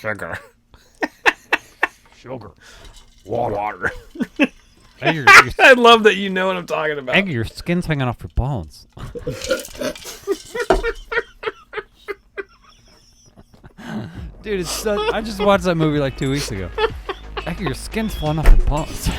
Sugar. Sugar. Water. I love that you know what I'm talking about. Egg, your skin's hanging off your bones. Dude, it's I just watched that movie like 2 weeks ago. Egg, your skin's falling off your bones.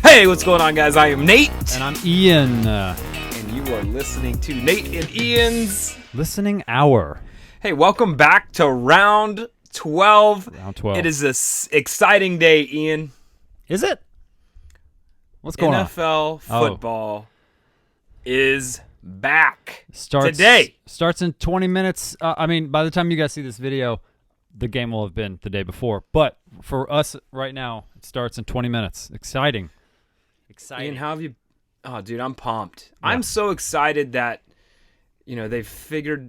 Hey, what's going on, guys? I am Nate. And I'm Ian. And you are listening to Nate and Ian's Listening Hour. Hey, welcome back to round 12. Round 12. It is an exciting day, Ian. Is it? What's going on? NFL football is back Starts today. Starts in 20 minutes. By the time you guys see this video, the game will have been the day before. But for us right now, it starts in 20 minutes. Exciting. Ian, how have you? Oh, dude, I'm pumped. Yeah. I'm so excited that they've figured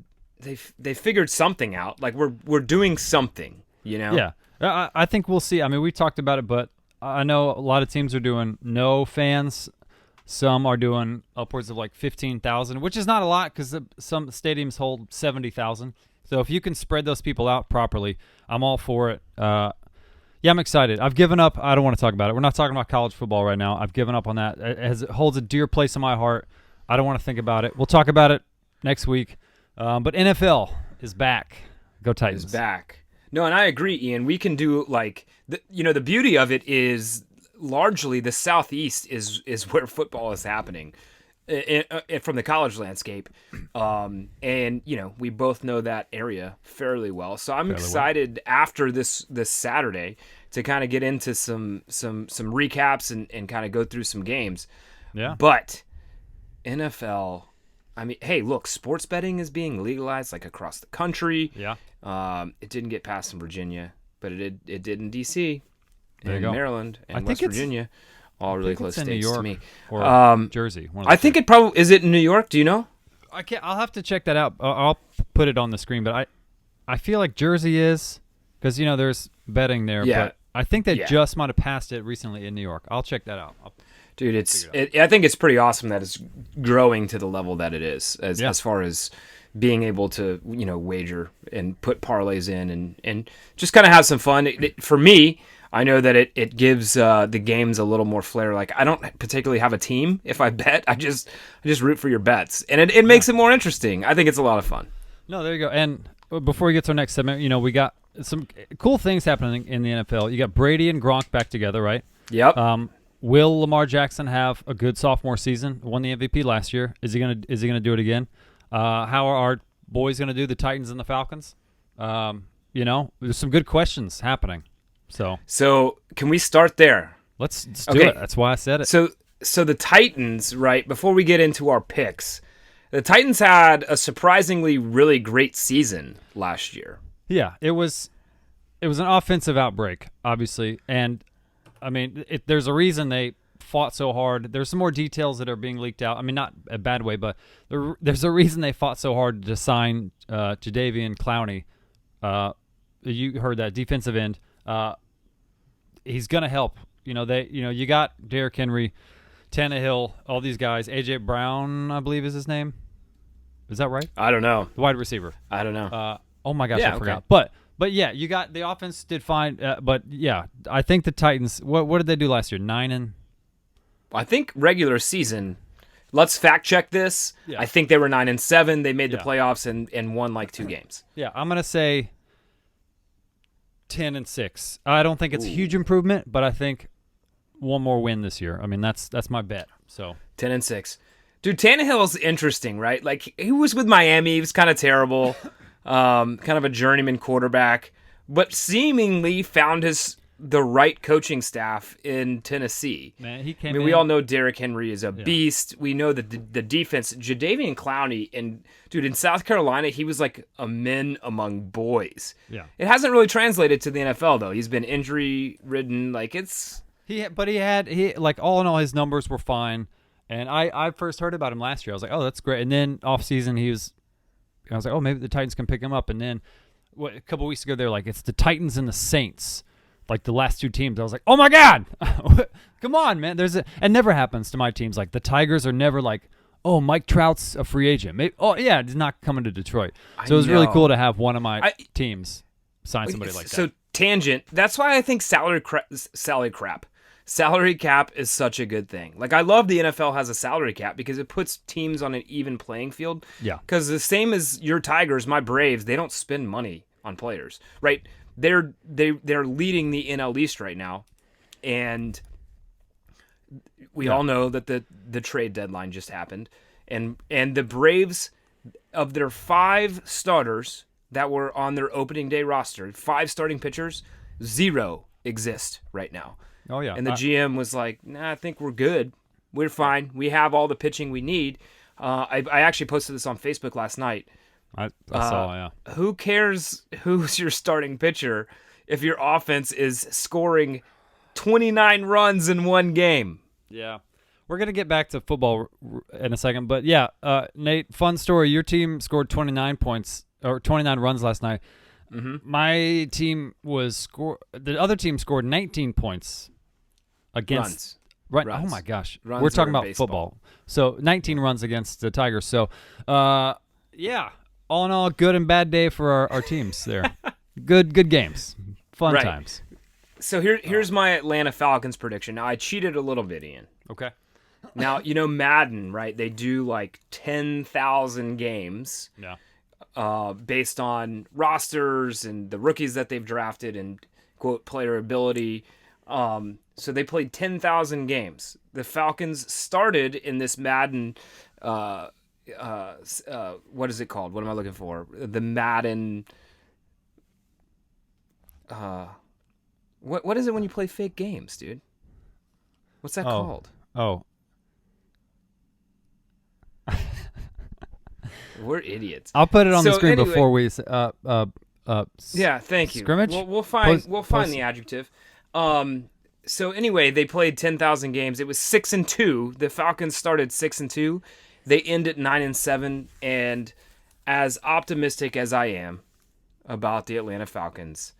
something out. Like we're doing something. Yeah, I think we'll see. I mean, we talked about it, but I know a lot of teams are doing no fans. Some are doing upwards of like 15,000, which is not a lot because some stadiums hold 70,000. So if you can spread those people out properly, I'm all for it. Yeah, I'm excited. I've given up. I don't want to talk about it. We're not talking about college football right now. I've given up on that. It holds a dear place in my heart. I don't want to think about it. We'll talk about it next week. But NFL is back. Go Titans. Is back. No, and I agree, Ian. We can do the beauty of it is largely the Southeast is where football is happening from the college landscape. And we both know that area fairly well. So I'm excited after this Saturday to kind of get into some recaps and kind of go through some games. Yeah. But NFL, I mean, hey, look, sports betting is being legalized like across the country. Yeah. It didn't get passed in Virginia, but it did in D.C. and Maryland and West Virginia. All really close states New York to me. Or Jersey. I think it probably is. It in New York? Do you know? I'll have to check that out. I'll put it on the screen, but I feel like Jersey is because there's betting there. Yeah. But I think they just might have passed it recently in New York. I'll check that out. Dude, I think it's pretty awesome that it's growing to the level that it is as far as being able to wager and put parlays in and just kind of have some fun. For me, I know that it gives the games a little more flair. Like I don't particularly have a team. If I bet, I just root for your bets, and it makes it more interesting. I think it's a lot of fun. No, there you go. And before we get to our next segment, we got some cool things happening in the NFL. You got Brady and Gronk back together, right? Yep. Will Lamar Jackson have a good sophomore season? Won the MVP last year. Is he gonna do it again? How are our boys gonna do? The Titans and the Falcons. There's some good questions happening. So can we start there? Let's do it. That's why I said it. So the Titans, right? Before we get into our picks, the Titans had a surprisingly really great season last year. Yeah, it was an offensive outbreak, obviously, and I mean, there's a reason they fought so hard. There's some more details that are being leaked out. I mean, not a bad way, but there's a reason they fought so hard to sign Jadeveon Clowney. You heard that defensive end. He's gonna help. You got Derrick Henry, Tannehill, all these guys. AJ Brown, I believe, is his name. Is that right? I don't know. The wide receiver. I don't know. Oh my gosh, I forgot. But yeah, you got the offense did fine. But yeah, I think the Titans. What did they do last year? 9 I think regular season. Let's fact check this. Yeah. I think they were 9-7. They made the playoffs and won like 2 games. Yeah, I'm gonna say 10-6. I don't think it's a huge improvement, but I think one more win this year. I mean, that's my bet. So 10-6. Dude, Tannehill's interesting, right? Like he was with Miami. He was kind of terrible, kind of a journeyman quarterback, but seemingly found the right coaching staff in Tennessee. Man, he came. We all know Derrick Henry is a beast. We know that the defense, Jadeveon Clowney, and dude in South Carolina, he was like a man among boys. Yeah, it hasn't really translated to the NFL though. He's been injury ridden. Like he all in all his numbers were fine. And I first heard about him last year. I was like, oh, that's great. And then off season I was like, oh, maybe the Titans can pick him up. And then a couple weeks ago, they're like, it's the Titans and the Saints, like the last two teams. I was like, oh my God, come on, man. It never happens to my teams. Like the Tigers are never like, oh, Mike Trout's a free agent. Maybe, oh yeah, he's not coming to Detroit. So it was really cool to have one of my teams sign somebody like that. So tangent. That's why I think salary cap is such a good thing. Like I love the NFL has a salary cap because it puts teams on an even playing field. Yeah. Because the same as your Tigers, my Braves, they don't spend money on players, right? They're leading the NL East right now, and we all know that the trade deadline just happened, and the Braves, of their 5 starters that were on their opening day roster, 5 starting pitchers, 0 exist right now. Oh yeah. And the GM was like, "Nah, I think we're good. We're fine. We have all the pitching we need." I actually posted this on Facebook last night. I saw, yeah. Who cares who's your starting pitcher if your offense is scoring 29 runs in one game? Yeah. We're going to get back to football in a second, but yeah, Nate, fun story. Your team scored 29 points or 29 runs last night. Mm-hmm. My team the other team scored 19 points against runs. Oh my gosh. Runs We're talking about baseball. football. So 19 runs against the Tigers. So, yeah, all in all, good and bad day for our teams there. Good games. Fun times. So here's my Atlanta Falcons prediction. Now, I cheated a little bit, Ian. Okay. Now, Madden, right? They do like 10,000 games. Yeah. Based on rosters and the rookies that they've drafted and, quote, player ability. So they played 10,000 games. The Falcons started in this Madden, what is it called? What am I looking for? The Madden, what is it when you play fake games, dude? What's that called? Oh. We're idiots. I'll put it on the screen before we yeah, thank you. Scrimmage? We'll find the adjective. So anyway, they played 10,000 games. It was 6-2. The Falcons started 6-2. They ended 9-7. And as optimistic as I am about the Atlanta Falcons,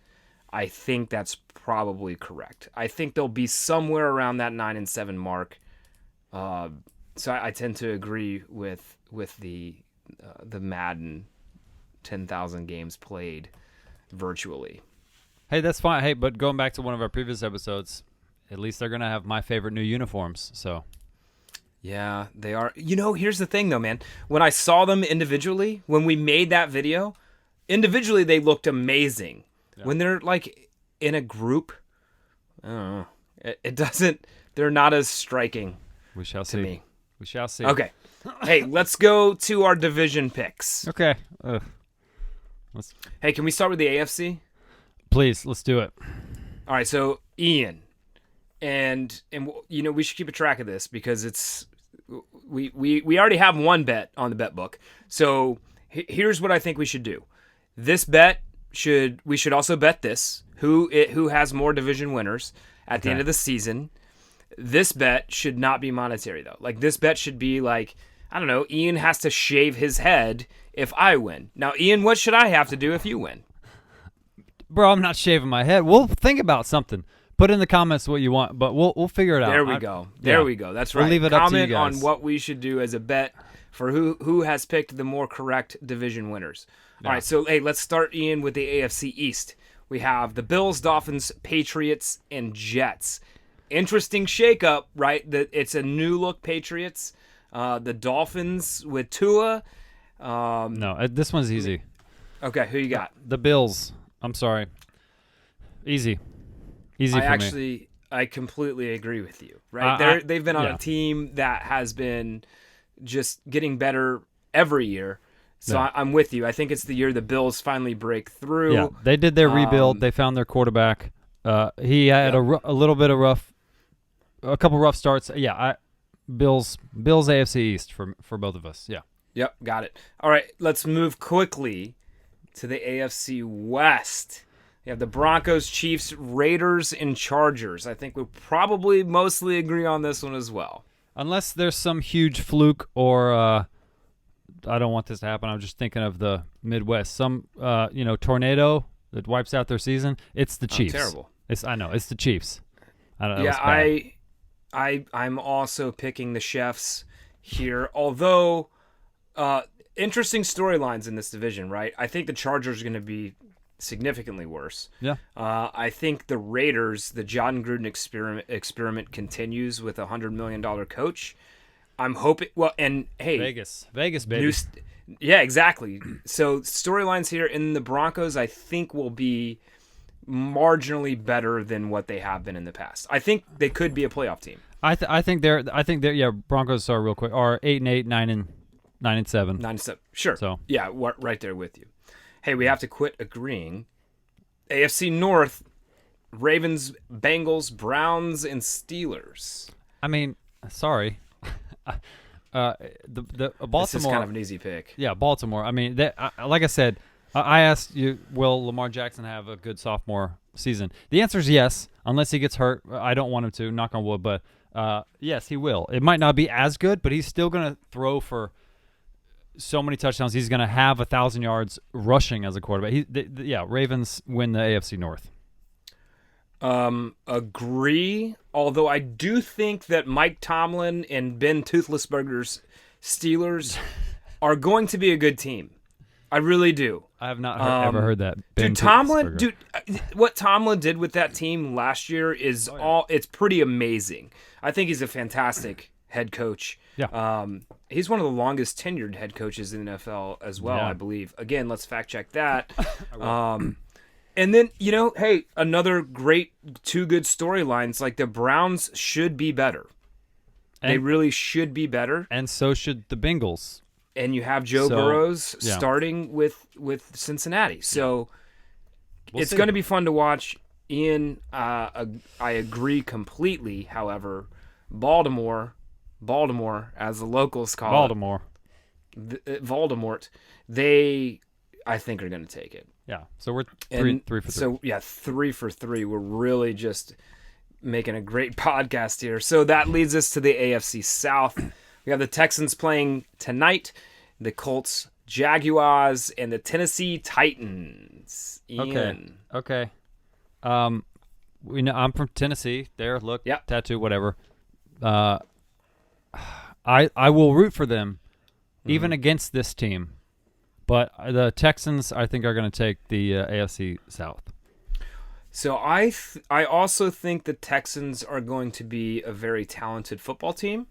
I think that's probably correct. I think they'll be somewhere around that 9-7 mark. So I tend to agree with the Madden 10,000 games played virtually. Hey, that's fine. Hey, but going back to one of our previous episodes, at least they're going to have my favorite new uniforms. So, yeah, they are. Here's the thing, though, man. When I saw them individually, when we made that video, individually they looked amazing. Yeah. When they're like in a group, I don't know. It doesn't. They're not as striking. We shall see. To me. We shall see. Okay. Hey, let's go to our division picks. Okay. Hey, can we start with the AFC? Please, let's do it. All right, so Ian, and we should keep a track of this because it's we already have one bet on the bet book. So here's what I think we should do. This bet we should also bet this who has more division winners at the end of the season. This bet should not be monetary though. Like this bet should be like, I don't know, Ian has to shave his head if I win. Now, Ian, what should I have to do if you win? Bro, I'm not shaving my head. We'll think about something. Put in the comments what you want, but we'll figure it out. There we go. There we go. That's right. We'll leave it up to you guys. Comment on what we should do as a bet for who has picked the more correct division winners. Yeah. All right, so hey, let's start, Ian, with the AFC East. We have the Bills, Dolphins, Patriots, and Jets. Interesting shakeup, right? It's a new look Patriots. The Dolphins with Tua. No, this one's easy. Okay, who you got? The Bills. I'm sorry. Easy for me. I completely agree with you. Right? They've been on a team that has been just getting better every year. So I'm with you. I think it's the year the Bills finally break through. Yeah, they did their rebuild. They found their quarterback. He had a little bit of a couple rough starts. Yeah, Bills AFC East for both of us. Yeah. Yep, got it. All right, let's move quickly to the AFC West. You have the Broncos, Chiefs, Raiders, and Chargers. I think we probably mostly agree on this one as well. Unless there's some huge fluke or I don't want this to happen. I'm just thinking of the Midwest. Some tornado that wipes out their season. It's the Chiefs. Terrible. I know it's the Chiefs. I don't know. Yeah, I'm also picking the Chefs here. Although, interesting storylines in this division, right? I think the Chargers are going to be significantly worse. Yeah. I think the Raiders, the John Gruden experiment continues with a $100 million coach. I'm hoping. Well, and hey, Vegas, baby. Yeah, exactly. So storylines here in the Broncos, I think, will be marginally better than what they have been in the past. I think they could be a playoff team. I think they're yeah. Broncos are real quick are 8-8, 9-7. 9-7. Sure. So yeah, right there with you. Hey, we have to quit agreeing. AFC North: Ravens, Bengals, Browns, and Steelers. I mean, sorry. The Baltimore. This is kind of an easy pick. Yeah, Baltimore. I mean, like I said, I asked you, will Lamar Jackson have a good sophomore season? The answer is yes, unless he gets hurt. I don't want him to, knock on wood, but yes, he will. It might not be as good, but he's still going to throw for so many touchdowns. He's going to have 1,000 yards rushing as a quarterback. Ravens win the AFC North. Agree. Although I do think that Mike Tomlin and Ben Toothlessburger's Steelers are going to be a good team. I really do. I have not ever heard that. What Tomlin did with that team last year is it's pretty amazing. I think he's a fantastic head coach. Yeah. He's one of the longest tenured head coaches in the NFL as well, I believe. Again, let's fact check that. And then, hey, another great, two good storylines. Like the Browns should be better. They really should be better. And so should the Bengals. And you have Joe Burrows starting with Cincinnati. So it's going to be fun to watch. Ian, I agree completely. However, Baltimore, as the locals call it. Voldemort, they, I think, are going to take it. Yeah, so we're three for 3. So, 3 for 3. We're really just making a great podcast here. So that leads us to the AFC South. We have the Texans playing tonight, the Colts, Jaguars, and the Tennessee Titans. Ian. Okay. We know I'm from Tennessee. There, look, tattoo, whatever. I will root for them, even against this team. But the Texans, I think, are going to take the AFC South. So I also think the Texans are going to be a very talented football team.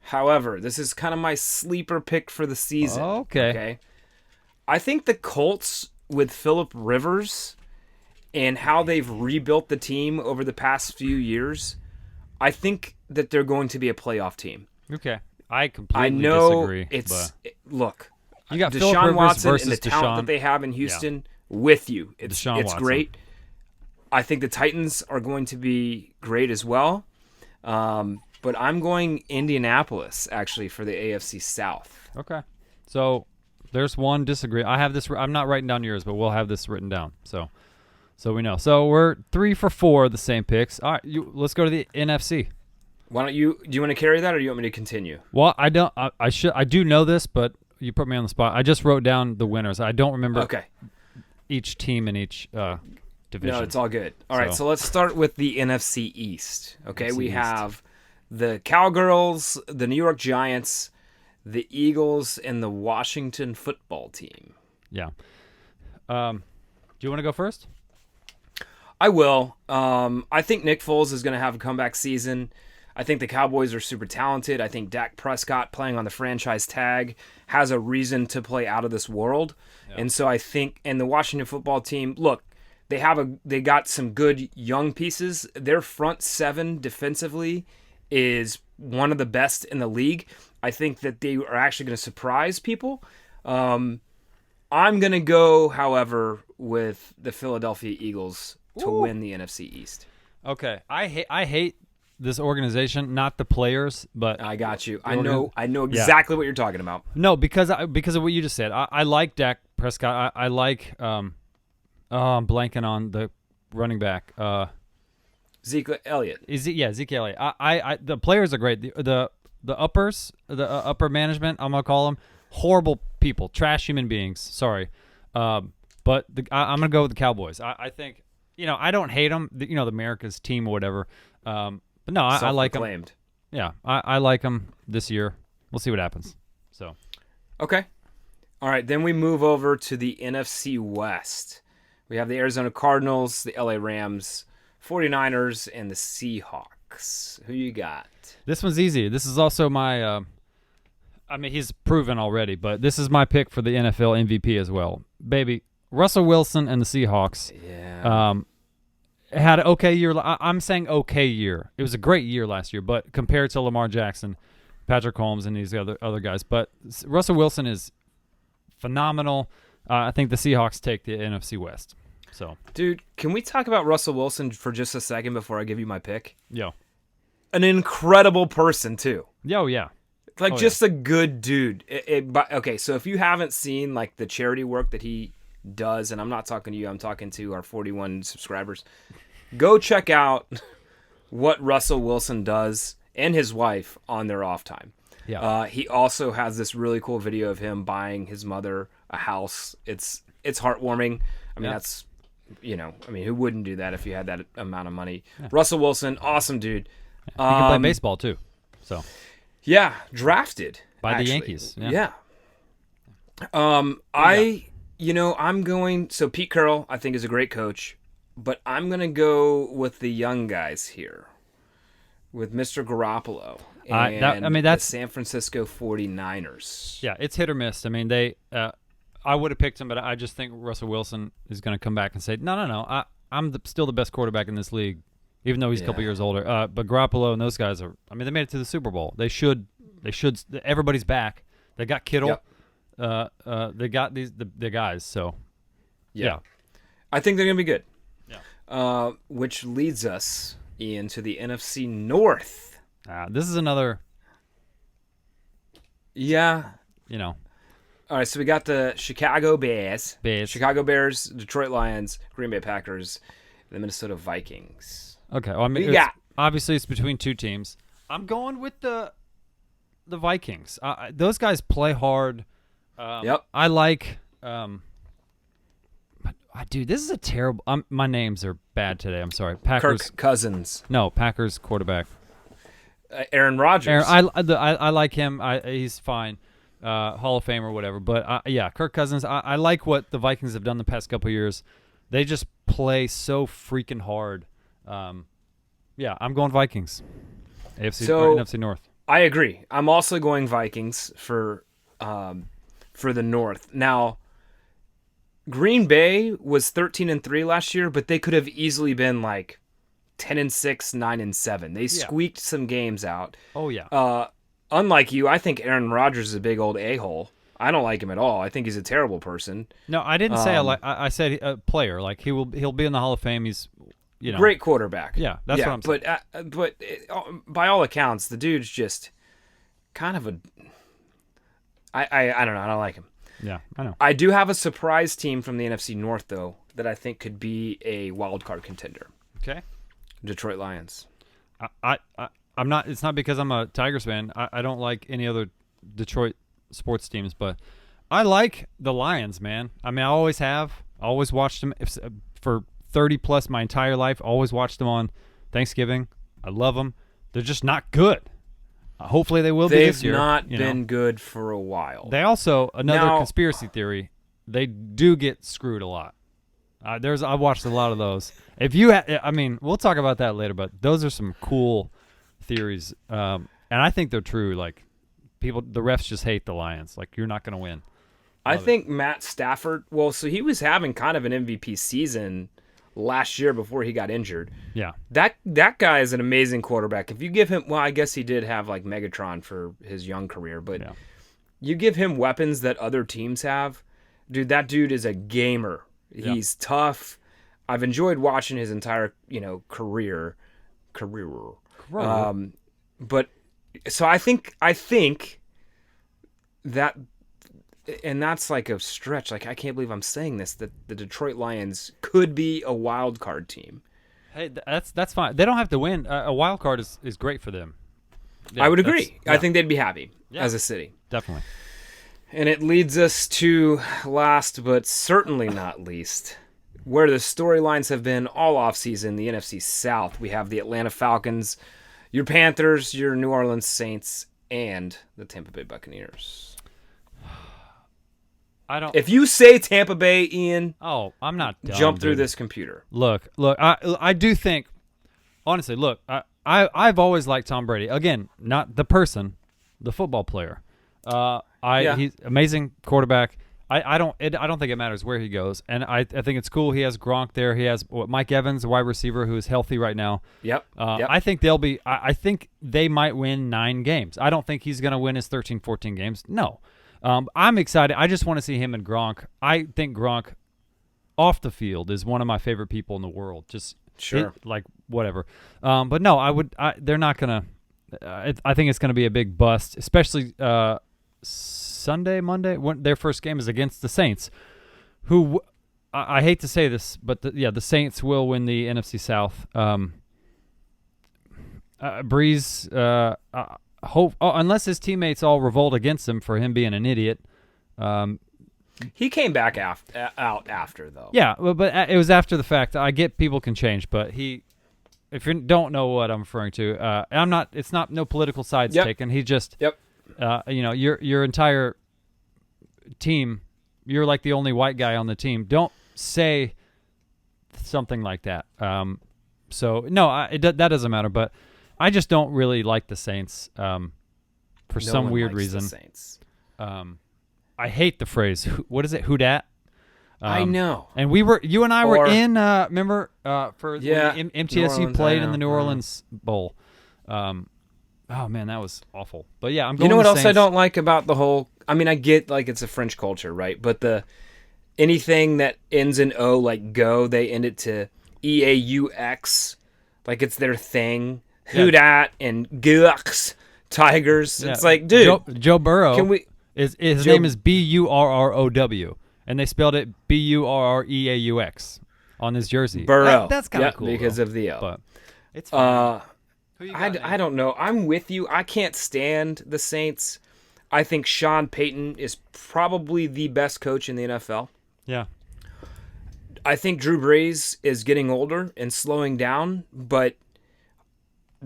However, this is kind of my sleeper pick for the season. Okay. I think the Colts, with Phillip Rivers and how they've rebuilt the team over the past few years, I think that they're going to be a playoff team. Okay. I completely disagree. Look. You got Deshaun Watson and the talent that they have in Houston with you. It's great. I think the Titans are going to be great as well. But I'm going Indianapolis, actually, for the AFC South. Okay. So there's one disagree. I have this. I'm not writing down yours, but we'll have this written down. So we know. So we're 3 for 4, the same picks. All right. Let's go to the NFC. Why don't you? Do you want to carry that, or do you want me to continue? Well, I don't. I do know this, but you put me on the spot. I just wrote down the winners. I don't remember each team in each division. No, it's all good. All right, so let's start with the NFC East. Okay, we have the Cowgirls, the New York Giants, the Eagles, and the Washington football team. Yeah. Do you want to go first? I will. I think Nick Foles is going to have a comeback season. I think the Cowboys are super talented. I think Dak Prescott, playing on the franchise tag, has a reason to play out of this world. Yeah. And so I think, and the Washington football team, look, they got some good young pieces. Their front seven defensively is one of the best in the league. I think that they are actually going to surprise people. I'm going to go, however, with the Philadelphia Eagles to win the NFC East. Okay. I hate this organization, not the players, but I got you. I know exactly what you're talking about. No, because of what you just said. I like Dak Prescott. I like I'm blanking on the running back. Zeke Elliott. Zeke Elliott. I the players are great. The uppers, the upper management, I'm gonna call them. horrible people, trash human beings. Sorry, but I'm gonna go with the Cowboys. I think I don't hate them. The America's team or whatever. But no, I like them. Yeah, I like them this year. We'll see what happens. So, okay, all right. Then we move over to the NFC West. We have the Arizona Cardinals, the LA Rams, 49ers, and the Seahawks. Who you got? This one's easy. This is also my. I mean, he's proven already, but this is my pick for the NFL MVP as well, baby. Russell Wilson and the Seahawks. Yeah. Had an okay year. I'm saying okay year. It was a great year last year, but compared to Lamar Jackson, Patrick Mahomes, and these other guys, but Russell Wilson is phenomenal. I think the Seahawks take the NFC West. So, dude, can we talk about Russell Wilson for just a second before I give you my pick? Yeah. An incredible person too. Oh yeah. Like just a good dude. Okay, so if you haven't seen like the charity work that he does, and I'm not talking to you, I'm talking to our 41 subscribers, go check out what Russell Wilson does and his wife on their off time. Yeah. He also has this really cool video of him buying his mother a house. It's heartwarming. I mean, that's, who wouldn't do that if you had that amount of money? Yeah. Russell Wilson, awesome dude. He can play baseball too. So. Yeah, drafted by the Yankees. Yeah. I'm going. So Pete Carroll, I think, is a great coach, but I'm gonna go with the young guys here, with Mr. Garoppolo and that's the San Francisco 49ers. Yeah, it's hit or miss. I mean, I would have picked him, but I just think Russell Wilson is going to come back and say, no, I'm still the best quarterback in this league. Even though he's a couple years older, but Garoppolo and those guys are. I mean, they made it to the Super Bowl. They should. Everybody's back. They got Kittle. Yep. They got the guys. So, yeah. I think they're gonna be good. Yeah. Which leads us into the NFC North. This is another. Yeah. All right, so we got the Chicago Bears, Chicago Bears, Detroit Lions, Green Bay Packers, and the Minnesota Vikings. Okay, well, I mean, obviously it's between two teams. I'm going with the Vikings. Those guys play hard. Yep. I like. Dude, this is a terrible. My names are bad today. I'm sorry. Packers. Kirk Cousins. No, Packers quarterback. Aaron Rodgers. I like him. He's fine. Hall of Fame or whatever. But Kirk Cousins. I like what the Vikings have done the past couple of years. They just play so freaking hard. I'm going Vikings. NFC North. I agree. I'm also going Vikings for the North. Now, Green Bay was 13-3 last year, but they could have easily been like 10-6, 9-7. They squeaked some games out. Oh yeah. Unlike you, I think Aaron Rodgers is a big old a-hole. I don't like him at all. I think he's a terrible person. No, I didn't say I said a player. Like he'll be in the Hall of Fame. He's great quarterback. Yeah, that's what I'm saying. But by all accounts, the dude's just kind of a. I don't know. I don't like him. Yeah, I know. I do have a surprise team from the NFC North though that I think could be a wild card contender. Okay. Detroit Lions. I'm not. It's not because I'm a Tigers fan. I don't like any other Detroit sports teams, but I like the Lions, man. I mean, I always have. I always watched them for 30 plus my entire life. Always watched them on Thanksgiving. I love them. They're just not good. Hopefully they will be this year. They've not been good for a while. They also, another conspiracy theory, they do get screwed a lot. I've watched a lot of those. If you, we'll talk about that later, but those are some cool theories. And I think they're true. Like the refs just hate the Lions. Like you're not going to win. I think Matt Stafford, so he was having kind of an MVP season last year before he got injured. Yeah. That guy is an amazing quarterback. If you give him, I guess he did have like Megatron for his young career, but you give him weapons that other teams have, dude, that dude is a gamer. Yeah. He's tough. I've enjoyed watching his entire, career. But so I think that, and that's like a stretch. Like I can't believe I'm saying this, that the Detroit Lions could be a wild card team. Hey, that's fine. They don't have to win. A wild card is great for them. Yeah, I would agree. I think they'd be happy as a city. Definitely. And it leads us to last but certainly not least, where the storylines have been all offseason, the NFC South. We have the Atlanta Falcons, your Panthers, your New Orleans Saints, and the Tampa Bay Buccaneers. If you say Tampa Bay, Ian, I'm not dumb, jump through dude. this computer. Look, I do think, honestly, look, I've always liked Tom Brady. Again, not the person, the football player. He's amazing quarterback. I don't think it matters where he goes, and I think it's cool. He has Gronk there. He has Mike Evans, a wide receiver who is healthy right now. Yep. I think they'll be. I think they might win 9 games. I don't think he's going to win his 13, 14 games. No. I'm excited. I just want to see him and Gronk. I think Gronk off the field is one of my favorite people in the world. Just sure, whatever. But no, they're not gonna. I think it's gonna be a big bust, especially Monday. When their first game is against the Saints, who I hate to say this, but the Saints will win the NFC South. Breeze. Unless his teammates all revolt against him for him being an idiot. He came back out after, though. Yeah, but it was after the fact. I get people can change, but if you don't know what I'm referring to, I'm not. It's not no political sides taken. He just, your entire team, you're like the only white guy on the team. Don't say something like that. So no, that doesn't matter, but. I just don't really like the Saints for some weird reason. The Saints. I hate the phrase. What is it? Who dat? I know. And you and I were in. Remember when MTSU played in the New Orleans Bowl. Oh man, that was awful. But yeah, I'm going. You know what else Saints. I don't like about the whole? I mean, I get like it's a French culture, right? But anything that ends in O, like go, they end it to EAUX, like it's their thing. Who dat and Gux Tigers. It's like, dude, Joe Burrow. Can we? His name is Burrow, and they spelled it Burreaux on his jersey. Burrow. That's kind of cool because though. of the O. But it's fine. I don't know. I'm with you. I can't stand the Saints. I think Sean Payton is probably the best coach in the NFL. Yeah. I think Drew Brees is getting older and slowing down, but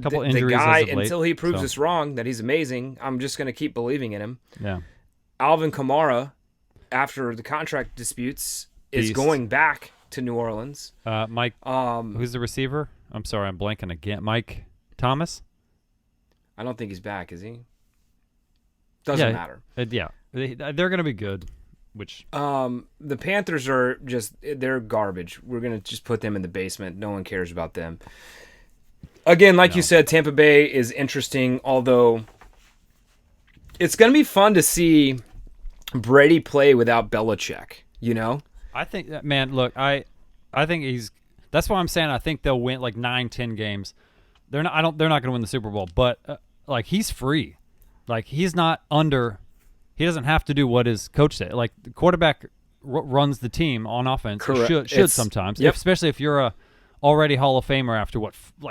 couple injuries the guy, as of late, until he proves us wrong that he's amazing, I'm just going to keep believing in him. Yeah. Alvin Kamara, after the contract disputes, is going back to New Orleans. Mike, who's the receiver? I'm sorry, I'm blanking again. Mike Thomas? I don't think he's back, is he? Doesn't matter. They're going to be good. Which the Panthers are they're garbage. We're going to just put them in the basement. No one cares about them. Again, like you said, Tampa Bay is interesting, although it's going to be fun to see Brady play without Belichick, you know? I think, man, look, I think that's why I'm saying I think they'll win like 9-10 games. They're not going to win the Super Bowl, but like he's free. Like he doesn't have to do what his coach said. Like the quarterback runs the team on offense. Correct. Should sometimes, especially if you're a already Hall of Famer after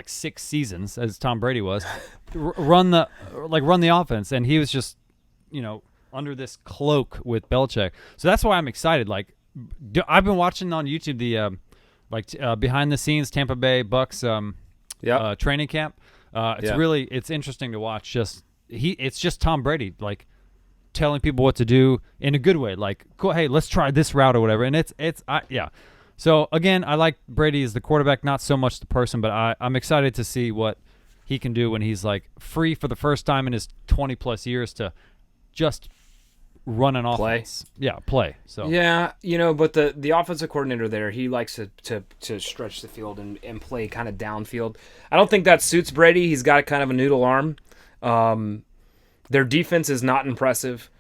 6 seasons, as Tom Brady was, run the offense, and he was just under this cloak with Belichick. So that's why I'm excited. Like I've been watching on YouTube the behind the scenes Tampa Bay Bucks training camp. It's interesting to watch. It's just Tom Brady like telling people what to do in a good way. Like, cool, hey, let's try this route or whatever. And So, again, I like Brady as the quarterback, not so much the person, but I'm excited to see what he can do when he's, like, free for the first time in his 20-plus years to just run an offense. Yeah, play. So yeah, but the offensive coordinator there, he likes to stretch the field and play kind of downfield. I don't think that suits Brady. He's got kind of a noodle arm. Their defense is not impressive.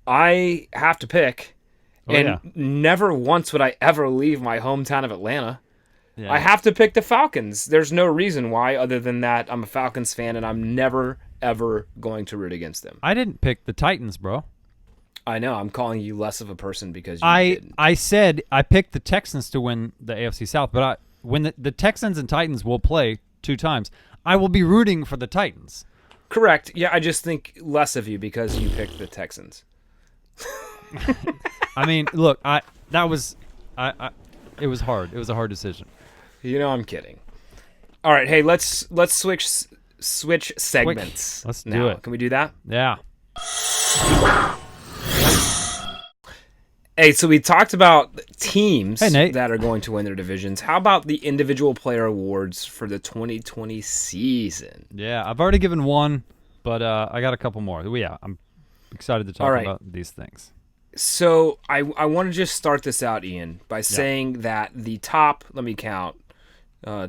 I have to pick. Never once would I ever leave my hometown of Atlanta. Yeah. I have to pick the Falcons. There's no reason why other than that I'm a Falcons fan and I'm never, ever going to root against them. I didn't pick the Titans, bro. I know. I'm calling you less of a person because you didn't. I said I picked the Texans to win the AFC South, but when the Texans and Titans will play 2 times, I will be rooting for the Titans. Correct. Yeah, I just think less of you because you picked the Texans. I mean, look, it was hard. It was a hard decision. You know I'm kidding. All right, hey, let's switch segments. Let's now. do it. Can we do that? Yeah. Hey, so we talked about teams Hey, Nate. that are going to win their divisions. How about the individual player awards for the 2020 season? Yeah, I've already given one, but I got a couple more. Yeah, I'm excited to talk All right. about these things. So I want to just start this out, Ian, by saying that the top, let me count,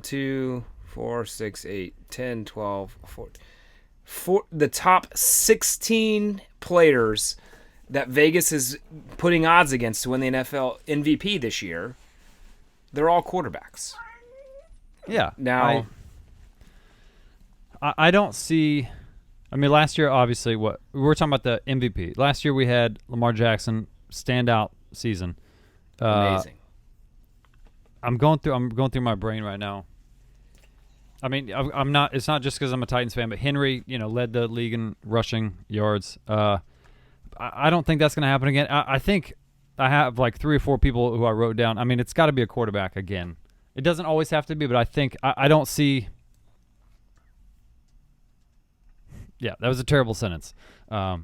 2, 4, 6, 8, 10, 12, 14, the top 16 players that Vegas is putting odds against to win the NFL MVP this year, they're all quarterbacks. Yeah. Now, I don't see. I mean, last year, obviously, we were talking about the MVP. Last year, we had Lamar Jackson standout season. amazing. I'm going through my brain right now. I mean, I'm not. It's not just because I'm a Titans fan, but Henry, led the league in rushing yards. I don't think that's going to happen again. I think I have like 3 or 4 people who I wrote down. I mean, it's got to be a quarterback again. It doesn't always have to be, but I think I don't see. Yeah, that was a terrible sentence. Well,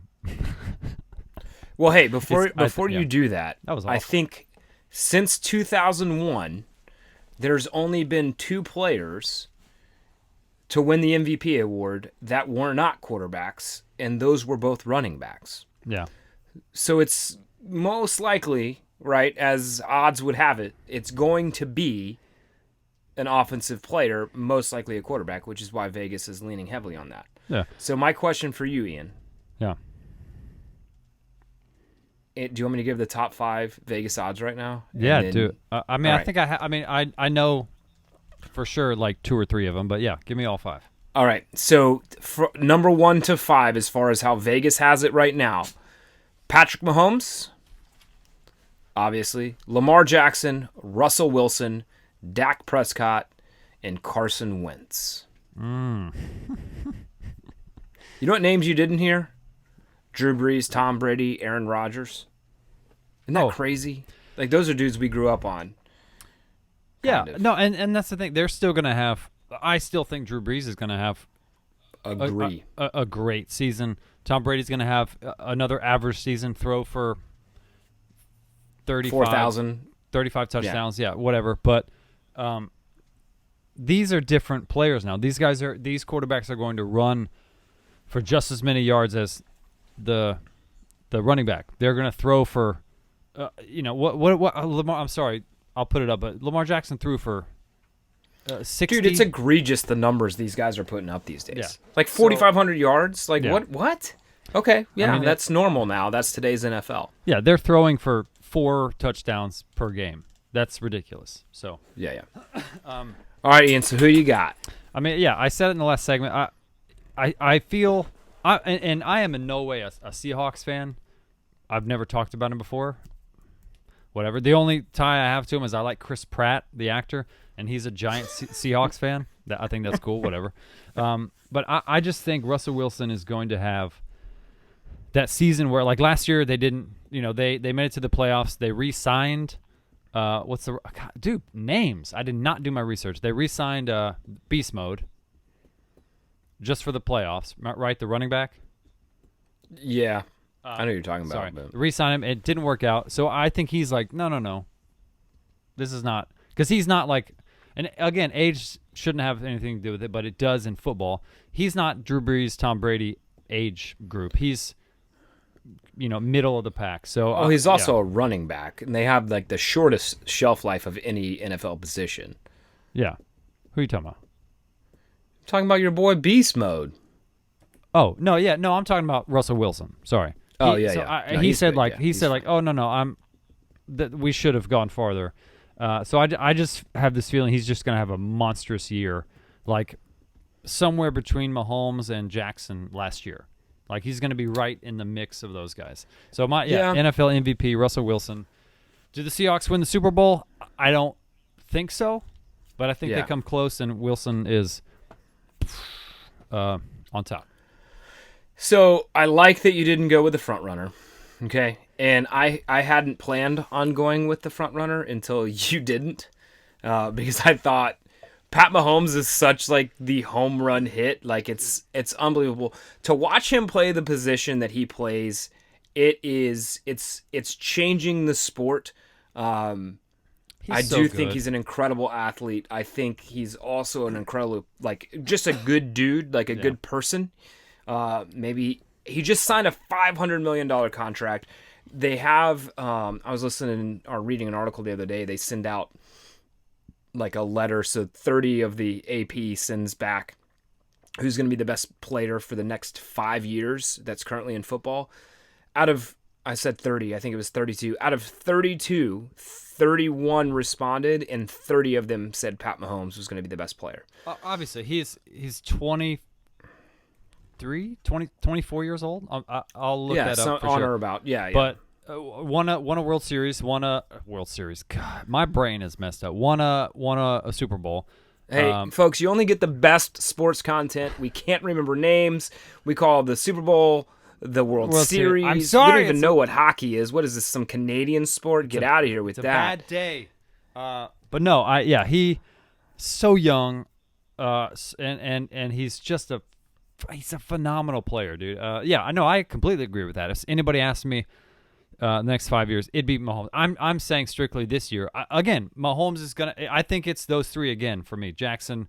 hey, before you do that was awful. I think since 2001, there's only been 2 players to win the MVP award that were not quarterbacks, and those were both running backs. Yeah. So it's most likely, right, as odds would have it, it's going to be an offensive player, most likely a quarterback, which is why Vegas is leaning heavily on that. Yeah. So my question for you, Ian. Yeah. Do you want me to give the top 5 Vegas odds right now? Yeah, then, do it. I mean, all I think I know for sure like 2 or 3 of them, but yeah, give me all 5. All right. So number 1 to 5, as far as how Vegas has it right now, Patrick Mahomes, obviously, Lamar Jackson, Russell Wilson, Dak Prescott, and Carson Wentz. You know what names you didn't hear? Drew Brees, Tom Brady, Aaron Rodgers. Isn't that crazy? Like, those are dudes we grew up on. Yeah, Kind of. no, and that's the thing. They're still going to have – I still think Drew Brees is going to have Agree. a great season. Tom Brady's going to have another average season, throw for 4,000. 35 touchdowns, yeah, whatever. But these are different players now. These quarterbacks are going to run for just as many yards as the running back. They're going to throw for what Lamar, I'm sorry, I'll put it up, but Lamar Jackson threw for 60. Dude, it's egregious the numbers these guys are putting up these days. Yeah. Like 4,500 yards. Like, Yeah. what? Okay, yeah, I mean, that's normal now. That's today's NFL. Yeah, they're throwing for 4 touchdowns per game. That's ridiculous. So Yeah. All right, Ian, so who you got? I mean, yeah, I said it in the last segment. I feel and I am in no way a Seahawks fan. I've never talked about him before. Whatever. The only tie I have to him is I like Chris Pratt, the actor, and he's a giant Seahawks fan. I think that's cool. Whatever. But I just think Russell Wilson is going to have that season where, like last year, they didn't. They made it to the playoffs. They re-signed. Names. I did not do my research. They re-signed Beast Mode just for the playoffs, right? The running back. Yeah, I know who you're talking about. Sorry, But re-sign him. It didn't work out, so I think he's like, no. This is not because he's not like, and again, age shouldn't have anything to do with it, but it does in football. He's not Drew Brees, Tom Brady age group. He's middle of the pack. So he's also a running back, and they have like the shortest shelf life of any NFL position. Yeah. Who are you talking about? I'm talking about your boy Beast Mode. Oh no, yeah, no, I'm talking about Russell Wilson. Sorry. No, he he's said big, oh no, we should have gone farther. So I just have this feeling he's just going to have a monstrous year, like somewhere between Mahomes and Jackson last year. Like he's going to be right in the mix of those guys. So NFL MVP Russell Wilson. Do the Seahawks win the Super Bowl? I don't think so, but I think they come close, and Wilson is on top. So I like that you didn't go with the front runner. Okay, And I hadn't planned on going with the front runner until you didn't, because I thought Pat Mahomes is such like the home run hit. Like it's unbelievable to watch him play the position that he plays. It's changing the sport. I so do good. think he's an incredible athlete. I think he's also an incredible, like, just a good dude, like a good person. Maybe he just signed a $500 million contract. They have, I was listening or reading an article the other day. They send out like a letter. So 30 of the AP sends back who's going to be the best player for the next 5 years that's currently in football. Out of, I said 30, I think it was 32. Out of 32, 31 responded, and 30 of them said Pat Mahomes was going to be the best player. Obviously, he's 24 years old. I'll look that up for on sure. or about. Yeah. But won a World Series. Won a World Series. God, my brain is messed up. Won a Super Bowl. Hey, folks, you only get the best sports content. We can't remember names. We call the Super Bowl the World Series. I'm sorry. We don't even know what hockey is. What is this, some Canadian sport? Get out of here with it's that. It's a bad day. But no, he's so young, and he's just he's a phenomenal player, dude. I know. I completely agree with that. If anybody asked me the next 5 years, it'd be Mahomes. I'm saying strictly this year. Again, Mahomes is gonna. I think it's those three again for me. Jackson,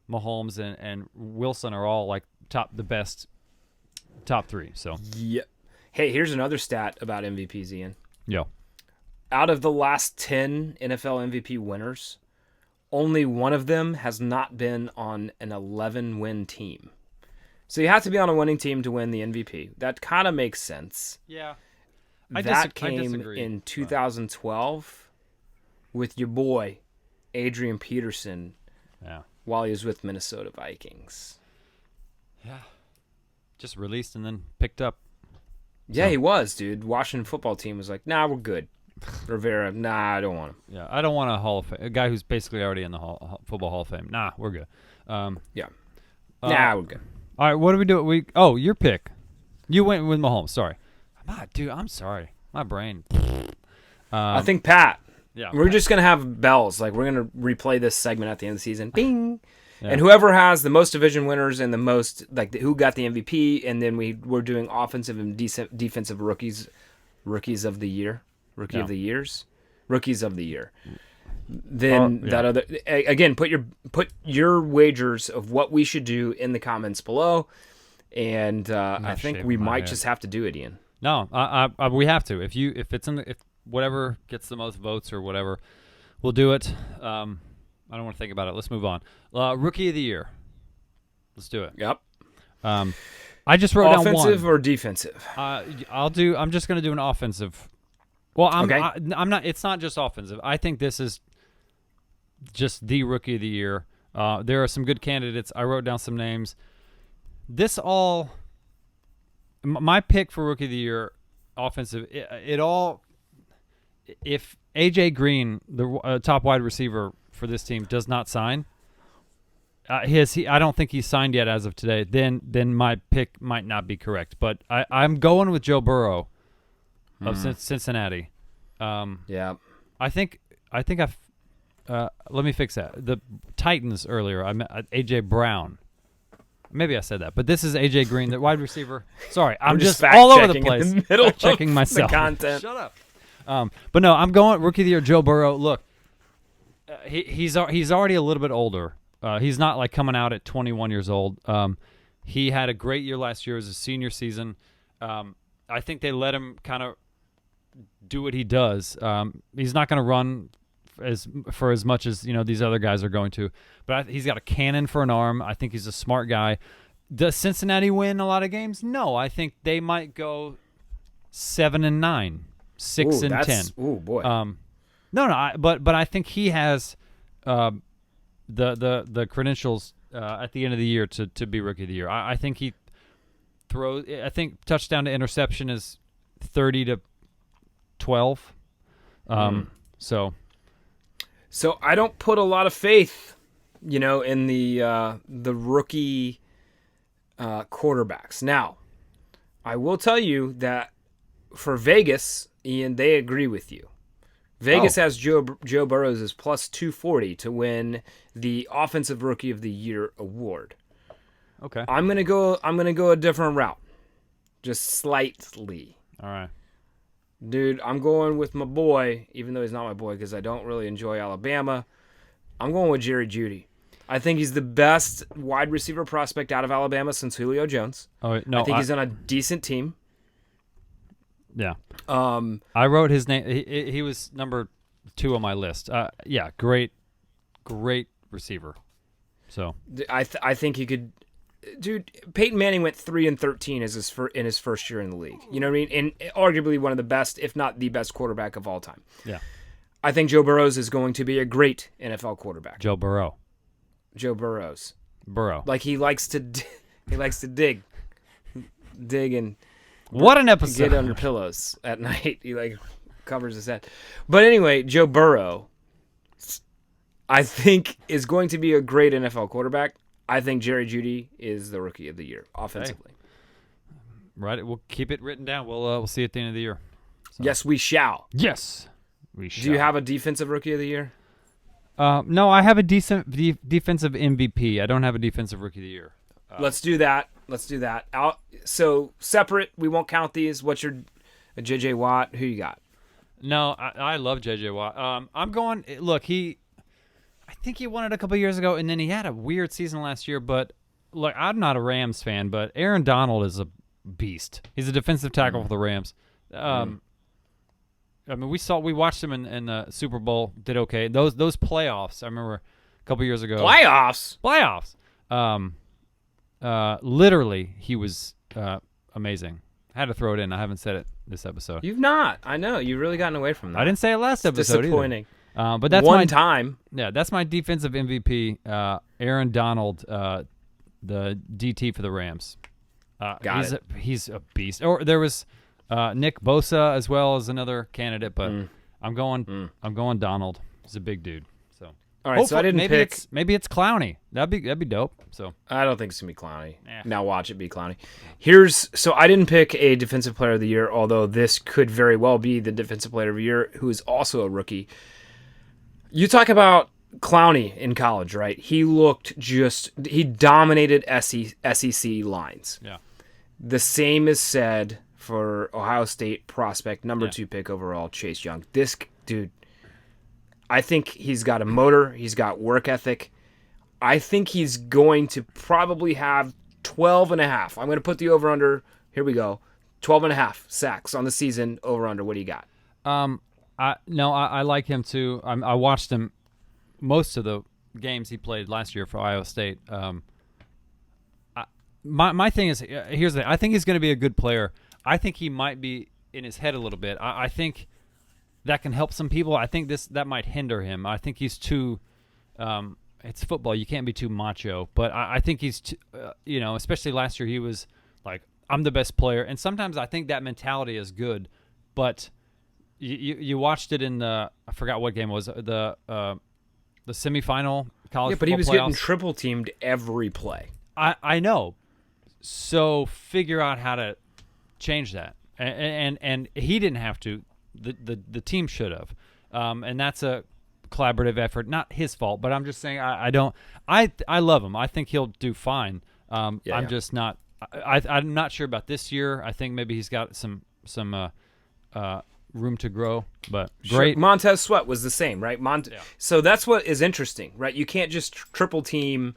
Mahomes, and Wilson are all like the best top three. So yeah. Hey, here's another stat about MVPs, Ian. Yo. Out of the last 10 NFL MVP winners, only one of them has not been on an 11-win team. So you have to be on a winning team to win the MVP. That kind of makes sense. Yeah. That I came disagree. in 2012 with your boy, Adrian Peterson, while he was with Minnesota Vikings. Yeah. Just released and then picked up. Yeah, he was, dude. Washington football team was like, nah, we're good. Rivera, nah, I don't want him. Yeah, I don't want a guy who's basically already in the Football Hall of Fame. Nah, we're good. Yeah. Nah, we're good. All right, what do we do? Your pick. You went with Mahomes. Sorry. Dude, I'm sorry. My brain. I think Pat. Yeah. We're just going to have bells. Like, we're going to replay this segment at the end of the season. Bing. Yeah. And whoever has the most division winners and the most, like, who got the MVP, and then we're doing offensive and defensive rookies of the year. Rookies of the year. Then that other, again, put your wagers of what we should do in the comments below, and I think we might just have to do it, Ian. No, we have to. If whatever gets the most votes or whatever, we'll do it. I don't want to think about it. Let's move on. Rookie of the year. Let's do it. Yep. I just wrote down one. Offensive or defensive? I'm just going to do an offensive. Well, Okay. I'm not. It's not just offensive. I think this is just the rookie of the year. There are some good candidates. I wrote down some names. My pick for rookie of the year, offensive. If AJ Green, the top wide receiver for this team, does not sign, I don't think he's signed yet as of today. Then my pick might not be correct. But I'm going with Joe Burrow of Cincinnati. Yeah. I think I've. Let me fix that. The Titans earlier. I meant AJ Brown. Maybe I said that, but this is AJ Green, the wide receiver. Sorry, I'm just all over the place. In the middle checking myself. The content. Shut up. But no, I'm going rookie of the year. Joe Burrow. Look, he's already a little bit older. He's not like coming out at 21 years old. He had a great year last year as a senior season. I think they let him kind of do what he does. He's not going to run for as much as these other guys are going to, but he's got a cannon for an arm. I think he's a smart guy. Does Cincinnati win a lot of games? No, I think they might go 7-9, 6-10. Oh boy. No, but I think he has the credentials at the end of the year to be rookie of the year. I think he throws. I think touchdown to interception is 30-12. So I don't put a lot of faith, in the rookie quarterbacks. Now, I will tell you that for Vegas, Ian, they agree with you. Vegas has Joe Burrows as plus 240 to win the Offensive Rookie of the Year award. Okay. I'm gonna go a different route, just slightly. All right. Dude, I'm going with my boy, even though he's not my boy because I don't really enjoy Alabama. I'm going with Jerry Jeudy. I think he's the best wide receiver prospect out of Alabama since Julio Jones. Oh no, I think he's on a decent team. Yeah. I wrote his name. He was number 2 on my list. Yeah, great receiver. So I think he could. Dude, Peyton Manning went 3-13 in his first year in the league. You know what I mean? And arguably one of the best, if not the best, quarterback of all time. Yeah. I think Joe Burrows is going to be a great NFL quarterback. Joe Burrows. Like he likes to dig and what an episode. Get under pillows at night. He like covers his head. But anyway, Joe Burrow, I think, is going to be a great NFL quarterback. I think Jerry Jeudy is the Rookie of the Year offensively. Hey. Right, we'll keep it written down. We'll see at the end of the year. So. Yes, we shall. Yes, we shall. Do you have a Defensive Rookie of the Year? No, I have a decent defensive MVP. I don't have a Defensive Rookie of the Year. Let's do that. So separate. We won't count these. What's your J.J. Watt? Who you got? No, I love J.J. Watt. I'm going. Look, I think he won it a couple years ago, and then he had a weird season last year. But look, I'm not a Rams fan, but Aaron Donald is a beast. He's a defensive tackle for the Rams. I mean, we watched him in the Super Bowl. Did okay. Those playoffs. I remember a couple years ago. Playoffs. Literally, he was amazing. I had to throw it in. I haven't said it this episode. You've not. I know. You've really gotten away from that. I didn't say it last episode. Disappointing. But that's one time. Yeah, that's my defensive MVP, Aaron Donald, the DT for the Rams. He's a beast. Or there was Nick Bosa as well as another candidate, but I'm going Donald. He's a big dude. So all right, so I didn't pick. Maybe it's Clowney. That'd be dope. So I don't think it's gonna be Clowney. Now watch it be Clowney. So I didn't pick a Defensive Player of the Year, although this could very well be the Defensive Player of the Year, who is also a rookie. You talk about Clowney in college, right? He dominated SEC lines. Yeah. The same is said for Ohio State prospect, number 2 pick overall, Chase Young. This dude, I think he's got a motor. He's got work ethic. I think he's going to probably have 12 and a half. I'm going to put the over-under. Here we go. 12 and a half sacks on the season, over-under. What do you got? I like him too. I watched him most of the games he played last year for Iowa State. My thing is, here's the thing. I think he's going to be a good player. I think he might be in his head a little bit. I think that can help some people. I think that might hinder him. I think he's too it's football. You can't be too macho. But I think he's too, especially last year he was like, I'm the best player. And sometimes I think that mentality is good, but you watched it in the, I forgot what game it was, the semifinal college football but he was playoffs. getting triple teamed every play. I know. So figure out how to change that. And he didn't have to. The team should have. And that's a collaborative effort. Not his fault, but I'm just saying I love him. I think he'll do fine. Just not I'm not sure about this year. I think maybe he's got some room to grow, but great. Sure. Montez Sweat was the same, right? So that's what is interesting, right? You can't just triple team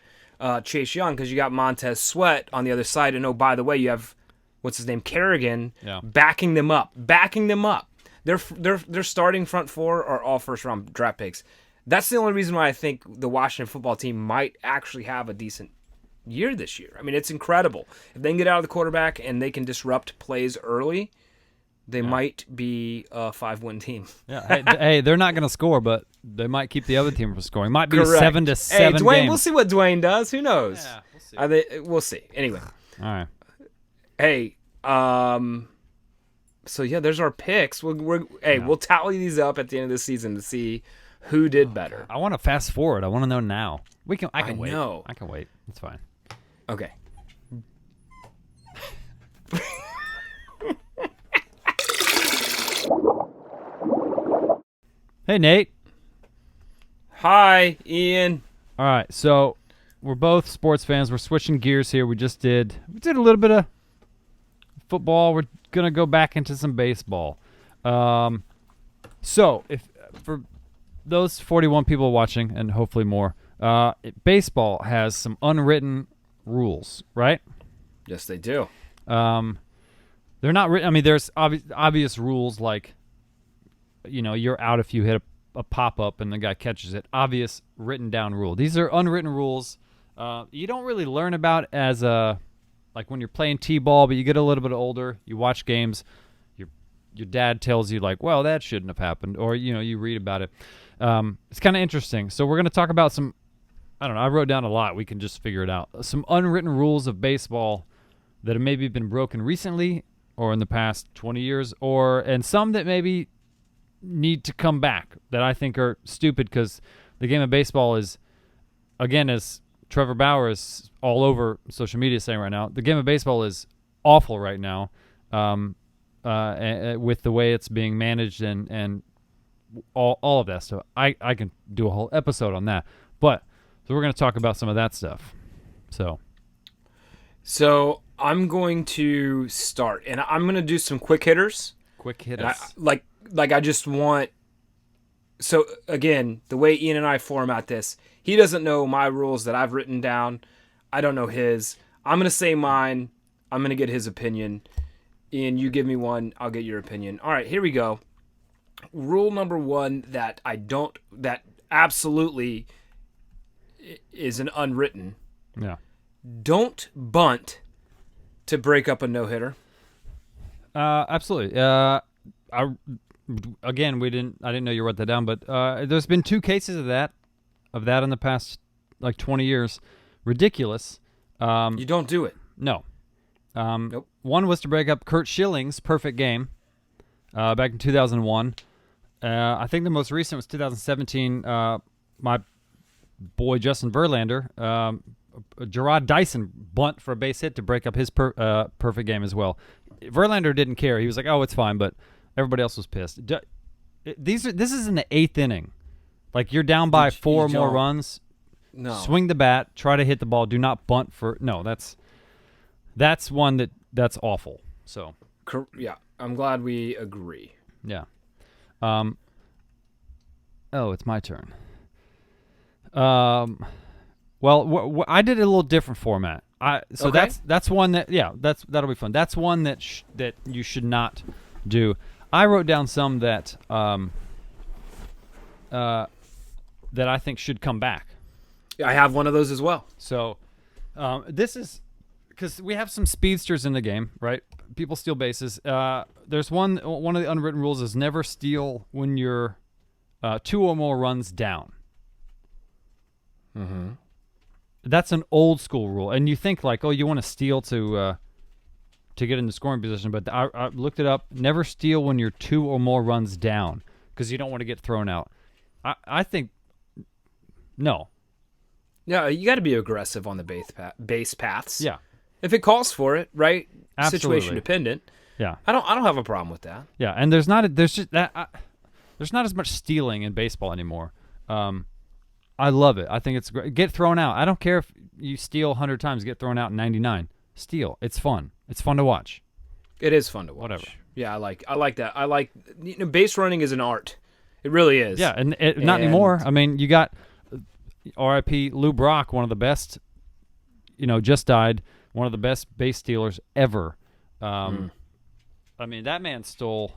Chase Young because you got Montez Sweat on the other side, and by the way, you have what's his name, Kerrigan, backing them up. Their starting front 4 are all first round draft picks. That's the only reason why I think the Washington football team might actually have a decent year this year. I mean, it's incredible if they can get out of the quarterback and they can disrupt plays early. They might be a 5-win team. Yeah, hey, they're not going to score, but they might keep the other team from scoring. Might be Correct. 7-7 Hey, Dwayne, games. we'll see what Dwayne does. Who knows? Yeah, we'll see. We'll see. Anyway. All right. Hey, so yeah, there's our picks. We'll tally these up at the end of the season to see who did better. I want to fast forward. I want to know now. I can wait. Know. I can wait. It's fine. Okay. Hey, Nate. Hi, Ian. All right, so we're both sports fans. We're switching gears here. We did a little bit of football. We're gonna go back into some baseball. So if for those 41 people watching, and hopefully more, baseball has some unwritten rules, right? Yes, they do. They're not written. I mean, there's obvious rules like, you're out if you hit a pop-up and the guy catches it. Obvious written down rule. These are unwritten rules. You don't really learn about as like when you're playing t-ball, but you get a little bit older, you watch games, your dad tells you like, well, that shouldn't have happened, or you read about it. It's kind of interesting. So we're going to talk about some, I don't know, I wrote down a lot. We can just figure it out. Some unwritten rules of baseball that have maybe been broken recently or in the past 20 years, and some that maybe need to come back that I think are stupid because the game of baseball is, again, as Trevor Bauer is all over social media saying right now, the game of baseball is awful right now with the way it's being managed and all of that stuff. I can do a whole episode on that. So we're going to talk about some of that stuff. So I'm going to start, and I'm going to do some quick hitters. Quick hitters. And I just want. So again, the way Ian and I format this, he doesn't know my rules that I've written down. I don't know his. I'm going to say mine. I'm going to get his opinion. Ian, you give me one. I'll get your opinion. All right, here we go. Rule number one that absolutely is an unwritten. Yeah. Don't bunt to break up a no-hitter. Absolutely. I didn't know you wrote that down, but there's been 2 cases of that in the past like 20 years. Ridiculous. You don't do it. No. Nope. One was to break up Curt Schilling's perfect game back in 2001. I think the most recent was 2017. My boy Justin Verlander, Gerard Dyson bunt for a base hit to break up his perfect game as well. Verlander didn't care. He was like, "Oh, it's fine," but everybody else was pissed. This is in the 8th inning. Like you're down by 4 more runs. No. Swing the bat. Try to hit the ball. Do not bunt for. No, that's one that's awful. So. Yeah, I'm glad we agree. Yeah. It's my turn. Well, I did a little different format. Okay. That's one that'll be fun. That's one that you should not do. I wrote down some that that I think should come back. Yeah, I have one of those as well. So, this is because we have some speedsters in the game, right? People steal bases. There's one of the unwritten rules is never steal when you're 2 or more runs down. Mm-hmm. That's an old school rule, and you think like, oh, you want to steal to get in the scoring position, but I looked it up. Never steal when you're 2 or more runs down because you don't want to get thrown out. I think no. Yeah, you got to be aggressive on the base paths. Yeah, if it calls for it, right? Absolutely. Situation dependent. Yeah, I don't have a problem with that. Yeah, and there's not as much stealing in baseball anymore. I love it. I think it's great. Get thrown out. I don't care if you steal 100 times, get thrown out in 99. Steal. It's fun. It's fun to watch. It is fun to watch. Whatever. Yeah, I like that. I like base running is an art. It really is. Yeah, and not anymore. I mean, you got R.I.P. Lou Brock, one of the best. Just died. One of the best base stealers ever. I mean, that man stole.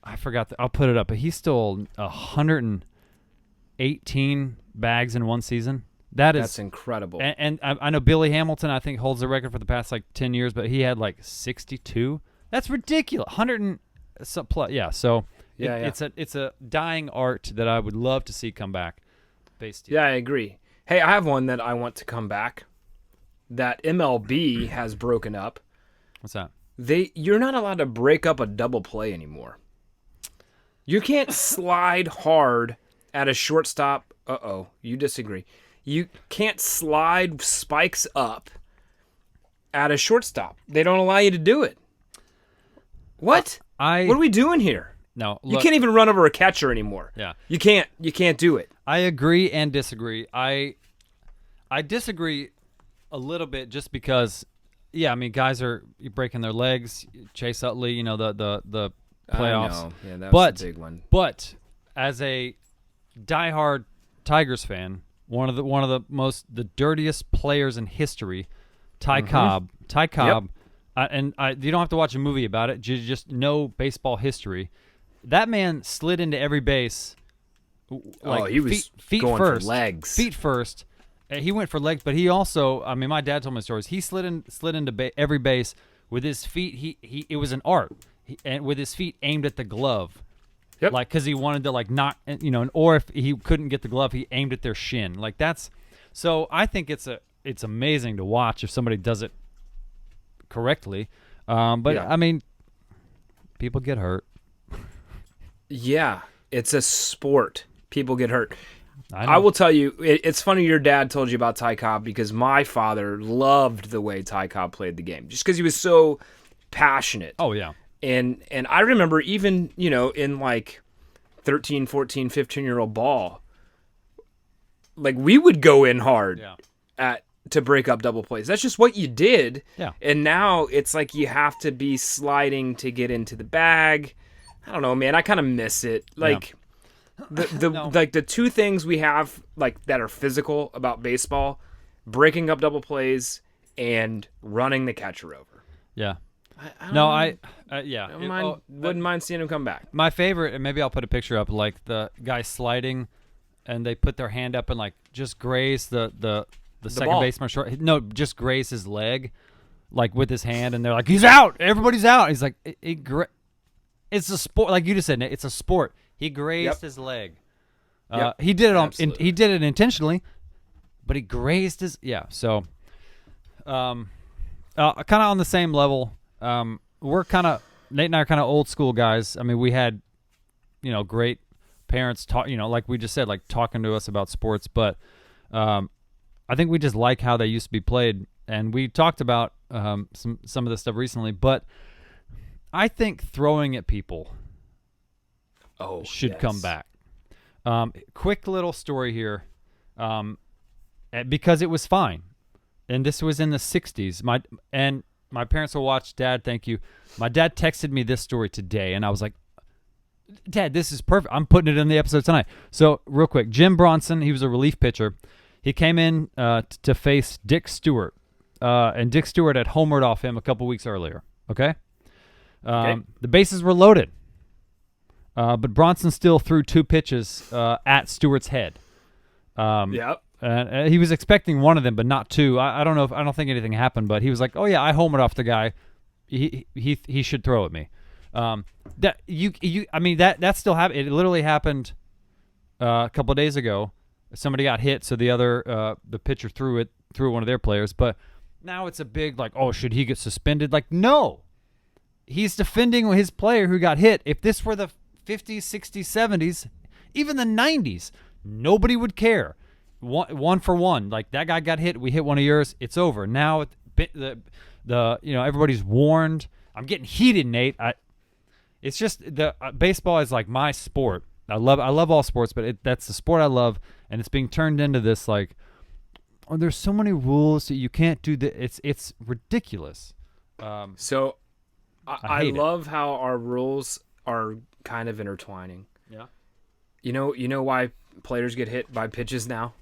I forgot. I'll put it up. But he stole 118 bags in one season. That's incredible. And I know Billy Hamilton, I think, holds the record for the past like 10 years, but he had like 62. That's ridiculous. 100 and some plus. Yeah. So it's a dying art that I would love to see come back. Base steal. Yeah, I agree. Hey, I have one that I want to come back. That MLB has broken up. What's that? You're not allowed to break up a double play anymore. You can't slide hard at a shortstop. You disagree. You can't slide spikes up at a shortstop. They don't allow you to do it. What? What are we doing here? No, You look, can't even run over a catcher anymore. Yeah. You can't do it. I agree and disagree. I disagree a little bit just because, yeah, I mean, guys are breaking their legs. Chase Utley, the playoffs. I know. Yeah, that was the big one. But as a diehard Tigers fan, one of the dirtiest players in history, Ty Cobb. Ty Cobb, you don't have to watch a movie about it. You just know baseball history. That man slid into every base. Like he was feet going first, for legs. Feet first. He went for legs, but he also, I mean, my dad told me stories. He slid into every base with his feet. It was an art, and with his feet aimed at the glove. Yep. Like, because he wanted to, like, not, or if he couldn't get the glove, he aimed at their shin. Like, so I think it's amazing to watch if somebody does it correctly. But I mean, people get hurt. Yeah, it's a sport. People get hurt. I will tell you, it's funny your dad told you about Ty Cobb because my father loved the way Ty Cobb played the game just because he was so passionate. Oh, yeah. And I remember even, in like 13, 14, 15-year-old ball, like we would go in hard to break up double plays. That's just what you did. Yeah. And now it's like you have to be sliding to get into the bag. I don't know, man. I kind of miss it. Like like the two things we have like that are physical about baseball, breaking up double plays and running the catcher over. Yeah. I yeah. Wouldn't mind seeing him come back. My favorite, and maybe I'll put a picture up, like the guy sliding, and they put their hand up and like just graze the second ball. baseman short. No, just graze his leg, like with his hand, and they're like, he's out. Everybody's out. He's like, it's a sport, like you just said. It's a sport. He grazed his leg. He did it he did it intentionally, but he grazed his So, kind of on the same level. We're kind of Nate and I are kind of old school guys. I mean, we had, great parents talk, like we just said, like talking to us about sports. But I think we just like how they used to be played, and we talked about some of this stuff recently. But I think throwing at people should come back. Quick little story here, because it was fine, and this was in the 60s. My parents will watch. Dad, thank you. My dad texted me this story today, and I was like, Dad, this is perfect. I'm putting it in the episode tonight. So real quick, Jim Bronson, he was a relief pitcher. He came in to face Dick Stewart, and Dick Stewart had homered off him a couple weeks earlier. Okay? The bases were loaded. But Bronson still threw two pitches at Stewart's head. And he was expecting one of them, but not two. I don't know. I don't think anything happened, but he was like, "Oh yeah, I homered off the guy. He should throw at me." That still happened. It literally happened a couple of days ago. Somebody got hit, so the pitcher threw one of their players. But now it's a big like, oh, should he get suspended? Like, no, he's defending his player who got hit. If this were the 50s, 60s, 70s, even the 90s, nobody would care. One for one, like that guy got hit. We hit one of yours. It's over. Now everybody's warned. I'm getting heated, Nate. It's just the baseball is like my sport. I love all sports, but that's the sport I love, and it's being turned into this like, oh, there's so many rules that you can't do that. It's ridiculous. So I love how our rules are kind of intertwining. Yeah. You know why players get hit by pitches now?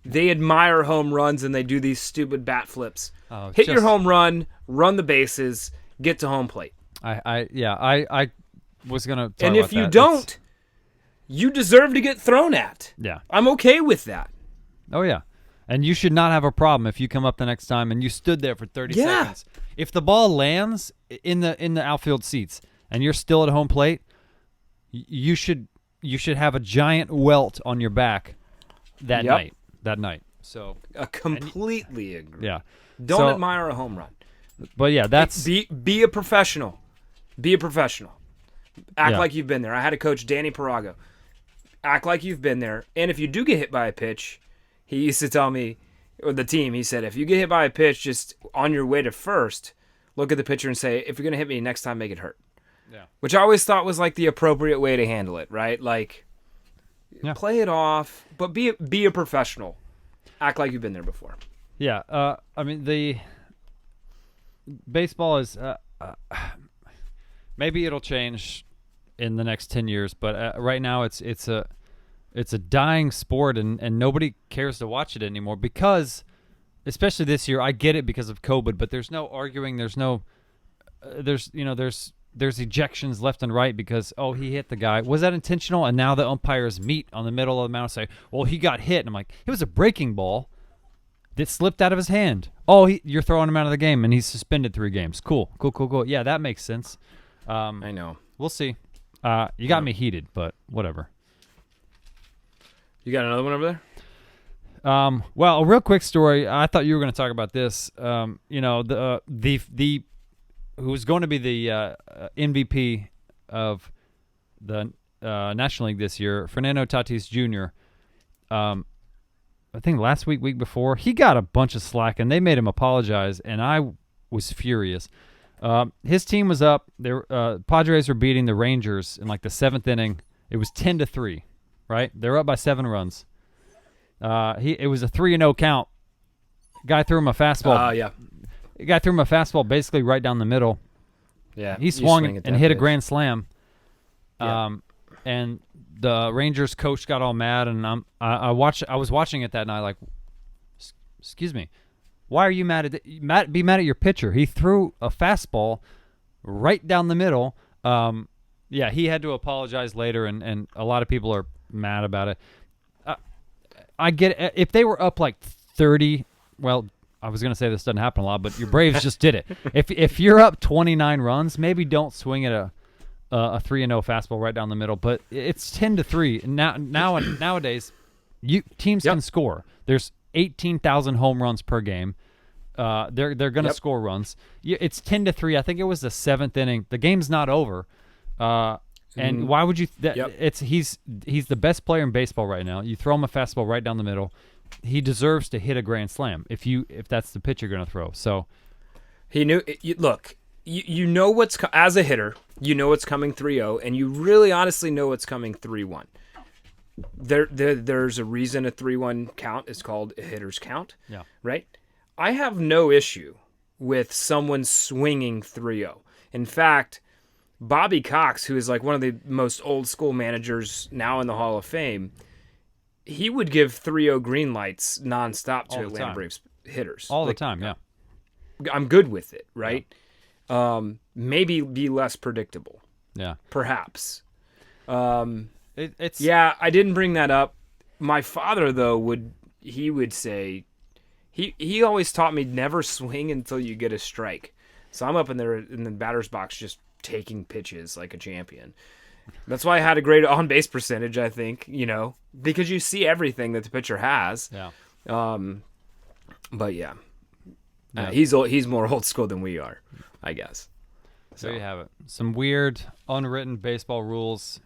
They admire home runs and they do these stupid bat flips. Hit your home run, run the bases, get to home plate. I was gonna talk and about if you that. don't, you deserve to get thrown at. Yeah. I'm okay with that. Oh yeah. And you should not have a problem if you come up the next time and you stood there for 30 seconds. If the ball lands in the outfield seats and you're still at home plate, you should have a giant welt on your back that night. So I completely agree. Yeah. Don't admire a home run. But yeah, that's be a professional. Be a professional. Act like you've been there. I had a coach, Danny Parago. Act like you've been there. And if you do get hit by a pitch, he used to tell me, or the team, he said, if you get hit by a pitch, just on your way to first, look at the pitcher and say, if you're going to hit me next time, make it hurt. Yeah. which I always thought was like the appropriate way to handle it, right? Like, Yeah. play it off, but be a professional. Act like you've been there before. Yeah. I mean, the baseball is maybe it'll change in the next 10 years, but right now it's a dying sport, and nobody cares to watch it anymore because, especially this year, I get it because of COVID, but there's no arguing. There's no, there's ejections left and right because, oh, he hit the guy. Was that intentional? And now the umpires meet on the middle of the mound and say, well, he got hit. And I'm like, it was a breaking ball that slipped out of his hand. Oh, you're throwing him out of the game, and he's suspended 3 games. Cool. Yeah, that makes sense. I know. We'll see. You got me heated, but whatever. You got another one over there? Well, a real quick story. I thought you were going to talk about this. The who's going to be the MVP of the National League this year, Fernando Tatis Jr. I think last week before, he got a bunch of slack, and they made him apologize, and I was furious. His team was up. Padres were beating the Rangers in like the 7th inning. It was 10-3, right? They're up by 7 runs. It was a 3-0 count. Guy threw him a fastball. Yeah. Guy threw him a fastball basically right down the middle. Yeah. He swung and hit a pitch. grand slam. Yeah. And the Rangers coach got all mad, and I was watching it that night like, excuse me, why are you mad at be mad at your pitcher? He threw a fastball right down the middle. Yeah, he had to apologize later, and a lot of people are mad about it. I get it. If they were up like 30, well, I was going to say this doesn't happen a lot, but your Braves just did it. If you're up 29 runs, maybe don't swing at a 3-0 fastball right down the middle. But it's 10-3 nowadays. Teams can score. There's 18,000 home runs per game. They're going to score runs. It's 10-3. I think it was the 7th inning. The game's not over. And why would you? He's the best player in baseball right now. You throw him a fastball right down the middle. He deserves to hit a grand slam if that's the pitch you're going to throw. So he knew. Look, you know what's as a hitter. You know what's coming 3-0, and you really honestly know what's coming 3-1. There's a reason a 3-1 count is called a hitter's count. Yeah. Right. I have no issue with someone swinging 3-0. In fact, Bobby Cox, who is like one of the most old school managers now in the Hall of Fame, he would give 3-0 green lights nonstop to Atlanta Braves hitters. All the time, yeah. I'm good with it, right? Yeah. Maybe be less predictable. Yeah. Perhaps. It's Yeah, I didn't bring that up. My father, though, would say, he always taught me never swing until you get a strike. So I'm up in there in the batter's box just taking pitches like a champion. That's why I had a great on-base percentage, I think, because you see everything that the pitcher has. Yeah. But yeah. He's more old school than we are, I guess. So there you have it. Some weird, unwritten baseball rules.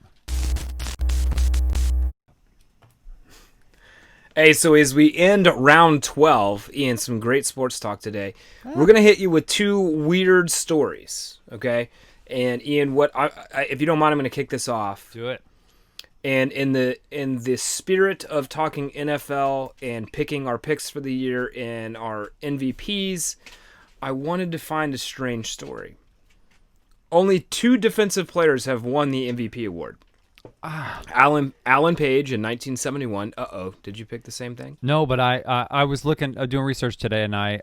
Hey, so as we end round 12, Ian, some great sports talk today. We're going to hit you with 2 weird stories, okay? And Ian, if you don't mind, I'm going to kick this off. Do it. And in the spirit of talking NFL and picking our picks for the year and our MVPs, I wanted to find a strange story. Only 2 defensive players have won the MVP award. Alan Page in 1971. Did you pick the same thing? No, but I was doing research today, and I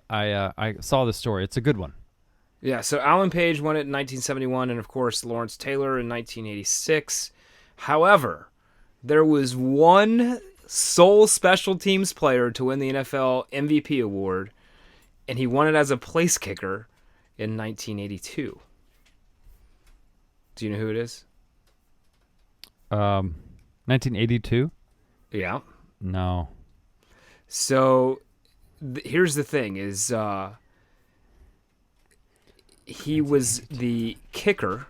saw the story. It's a good one. Yeah, so Alan Page won it in 1971, and of course Lawrence Taylor in 1986. However, there was one sole special teams player to win the NFL MVP award, and he won it as a place kicker in 1982. Do you know who it is? 1982? Yeah. No. So here's the thing is he was the kicker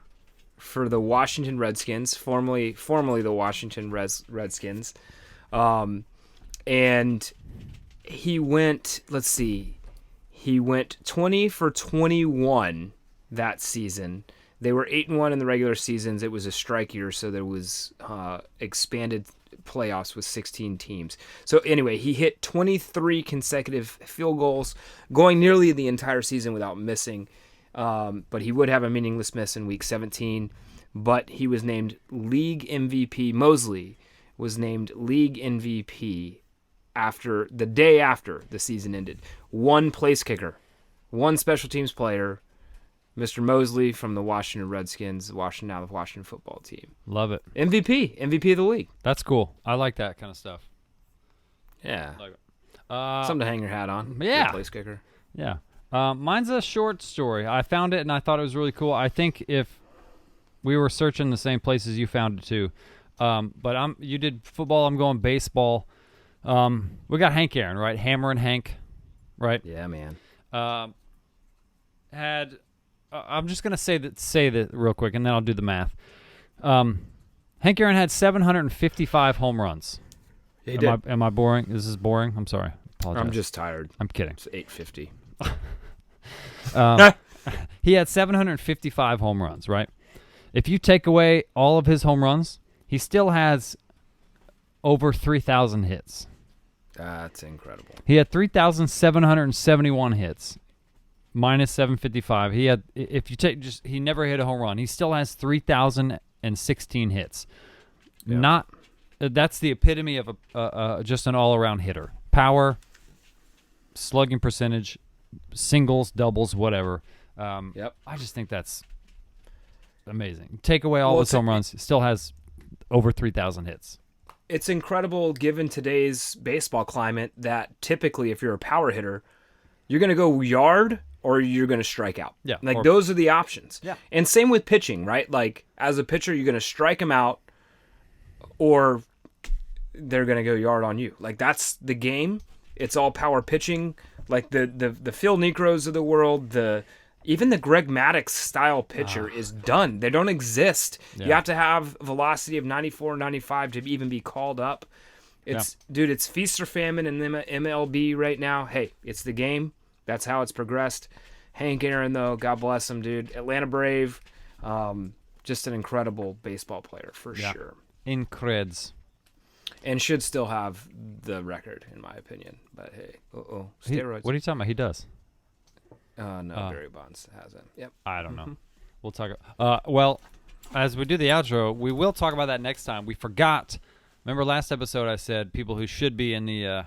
for the Washington Redskins, formerly the Washington Redskins. And he went, he went 20 for 21 that season. They were 8-1 in the regular seasons. It was a strike year, so there was expanded playoffs with 16 teams. So anyway, he hit 23 consecutive field goals, going nearly the entire season without missing. But he would have a meaningless miss in week 17. But he was named league MVP. Mosley was named league MVP after the day after the season ended. One place kicker, one special teams player, Mr. Mosley from the Washington Redskins, the Washington football team. Love it. MVP of the league. That's cool. I like that kind of stuff. Yeah. Like it. Something to hang your hat on. Yeah. Good place kicker. Yeah. Mine's a short story. I found it and I thought it was really cool. I think if we were searching the same places you found it too. But you did football, I'm going baseball. We got Hank Aaron, right? Hammer and Hank, right? Yeah, man. I'm just gonna say that real quick, and then I'll do the math. Hank Aaron had 755 home runs. He did. Am I boring? This is boring. I'm sorry. Apologize. I'm just tired. I'm kidding. It's 8:50. He had 755 home runs, right? If you take away all of his home runs, he still has over 3,000 hits. That's incredible. He had 3,771 hits. Minus 755. He had, if you take he never hit a home run. He still has 3,016 hits. Yeah. That's the epitome of just an all-around hitter. Power, slugging percentage, singles, doubles, whatever. Yep. I just think that's amazing. Take away all his home runs, he still has over 3,000 hits. It's incredible given today's baseball climate that typically if you're a power hitter, you're going to go yard or you're going to strike out. Yeah. Like those are the options. Yeah. And same with pitching, right? Like as a pitcher, you're going to strike them out or they're going to go yard on you. Like that's the game. It's all power pitching. Like the Phil Necros of the world, even the Greg Maddux style pitcher is done. They don't exist. Yeah. You have to have velocity of 94, 95 to even be called up. Dude, it's feast or famine in MLB right now. Hey, it's the game. That's how it's progressed. Hank Aaron, though, God bless him, dude. Atlanta Brave, just an incredible baseball player for sure. Increds. And should still have the record, in my opinion. But hey, steroids. What are you talking about? He does. No, Barry Bonds hasn't. Yep. I don't know. We'll talk. Well, as we do the outro, we will talk about that next time. We forgot. Remember last episode I said people who should be in the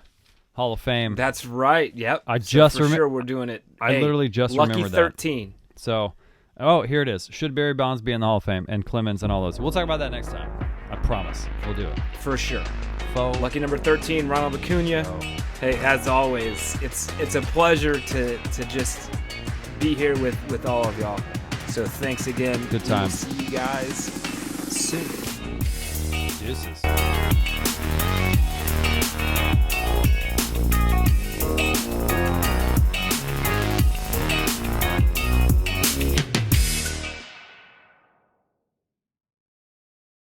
Hall of Fame. That's right. Yep. I just remember. Sure, we're doing it. I literally just lucky remembered 13. that. So, here it is. Should Barry Bonds be in the Hall of Fame and Clemens and all those? We'll talk about that next time. I promise. We'll do it. For sure. Lucky number 13, Ronald Acuna. Hey, as always, it's a pleasure to just be here with all of y'all. So thanks again. Good time. We'll see you guys soon. Deuces.